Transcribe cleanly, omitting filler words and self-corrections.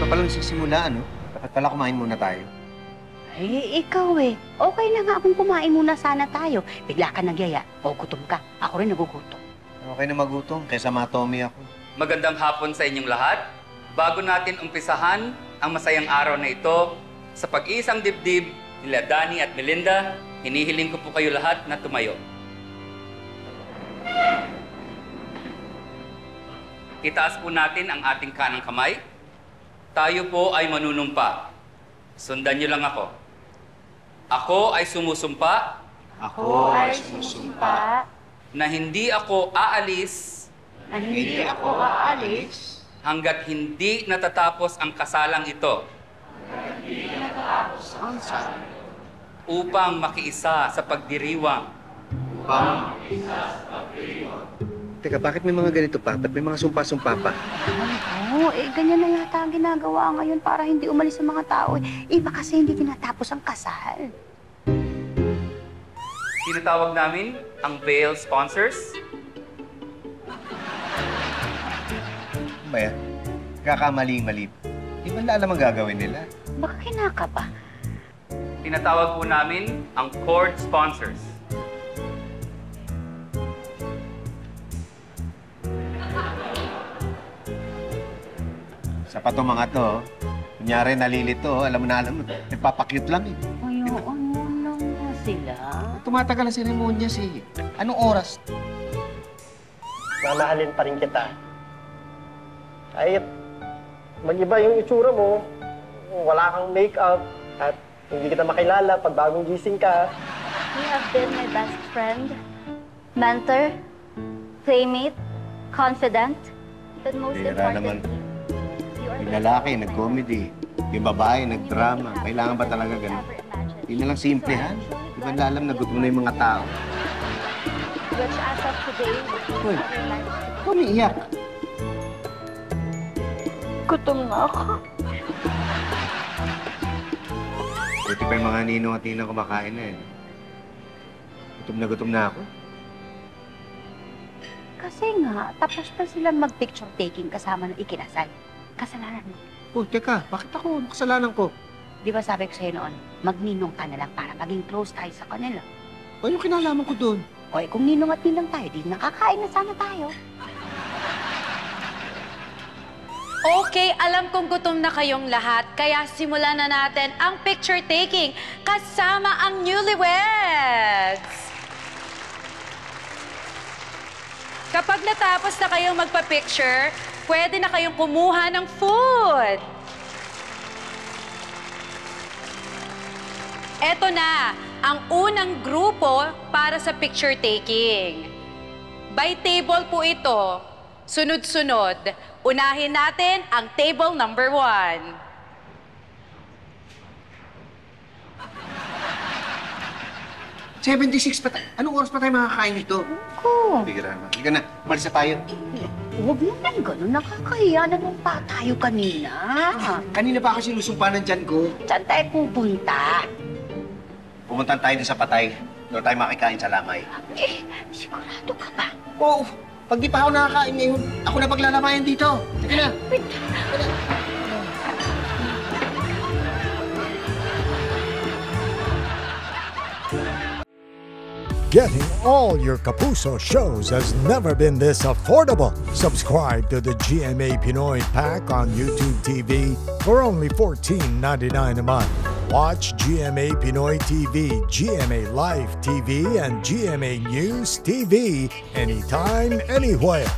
pa palang sisimula, ano? Dapat pala kumain muna tayo. Eh, ikaw eh. Okay na nga kung kumain muna sana tayo. Bigla ka nagyaya. O, gutom ka. Ako rin nagugutom. Okay na magutom, kaysa matomi ako. Magandang hapon sa inyong lahat. Bago natin umpisahan ang masayang araw na ito, sa pag-iisang dibdib nila Danny at Melinda, hinihiling ko po kayo lahat na tumayo. Itaas po natin ang ating kanang kamay. Tayo po ay manunumpa. Sundan niyo lang ako. Ako ay sumusumpa. Ako ay sumusumpa. Na hindi ako aalis. Na hindi ako aalis. Hanggat hindi natatapos ang kasalang ito. Upang makiisa sa pagdiriwang. Teka, bakit may mga ganito pa? Ba't may mga sumpa-sumpa pa? Oo, ganyan na yata ang ginagawa ngayon para hindi umalis ang mga tao. Iba kasi hindi tinatapos ang kasal. Tinatawag namin ang veil sponsors. Maya, kakamali-mali. Di ba alam ang gagawin nila? Baka kinaka ba? Tinatawag po namin ang cord sponsors. Sapat tong mga to. Kunyari, nalilito. Alam mo, nagpapakyut lang eh. Ayun, ano lang nga sila? Tumatagal ang seremonyas eh. Anong oras? Mamahalin pa rin kita. Kahit mag-iba yung itsura mo, wala kang make-up, at hindi kita makilala pag bagong gising ka. You have been my best friend, mentor, playmate, confidant, but most Bira naman. importantly, you are Yung lalaki, nag-comedy. Yung babae, nag-drama. Kailangan ba talaga ganun? Hindi na lang simplehan. Di ba alam na gutom na yung mga tao? which as of today, Uy, our life. umiiyak. Gutom na ako. Buti pa yung mga ninong at ninang kumakain na eh. Gutom na ako. Kasi nga, tapos pa sila mag-picture taking kasama ng ikinasal. Kasalanan mo. Oh, teka, bakit ako? Ano kasalanan ko? Di ba sabi ko sa'yo noon, magninong ka na lang para maging close tayo sa kanila. O, yung kinalaman ko doon? O kung ninong at ninang tayo, di nakakain na sana tayo. Okay, alam kong gutom na kayong lahat, kaya simulan na natin ang picture taking kasama ang newlyweds. Kapag natapos na kayong magpa-picture, pwede na kayong kumuha ng food. Eto na, ang unang grupo para sa picture taking. By table po ito, sunod-sunod. Unahin natin ang table number 1. $76 pa tayo. Anong oras pa tayo makakain ito? Ko. Bira naman. Halika na, umalis na tayo. Huwag naman ganun. Nakakahiya naman pa tayo kanina. Kanina pa ako sinusumpa ng tiyan ko. Saan tayo pupunta? Pumunta tayo sa patay. Doon tayo makikain sa lamay. Eh, sigurado ka ba? Oo. Pag di pa ako nakakain ngayon, ako na paglalamayan dito. Sige na. Getting all your Kapuso shows has never been this affordable. Subscribe to the GMA Pinoy Pack on YouTube TV for only $14.99 a month. Watch GMA Pinoy TV, GMA Live TV, and GMA News TV anytime, anywhere.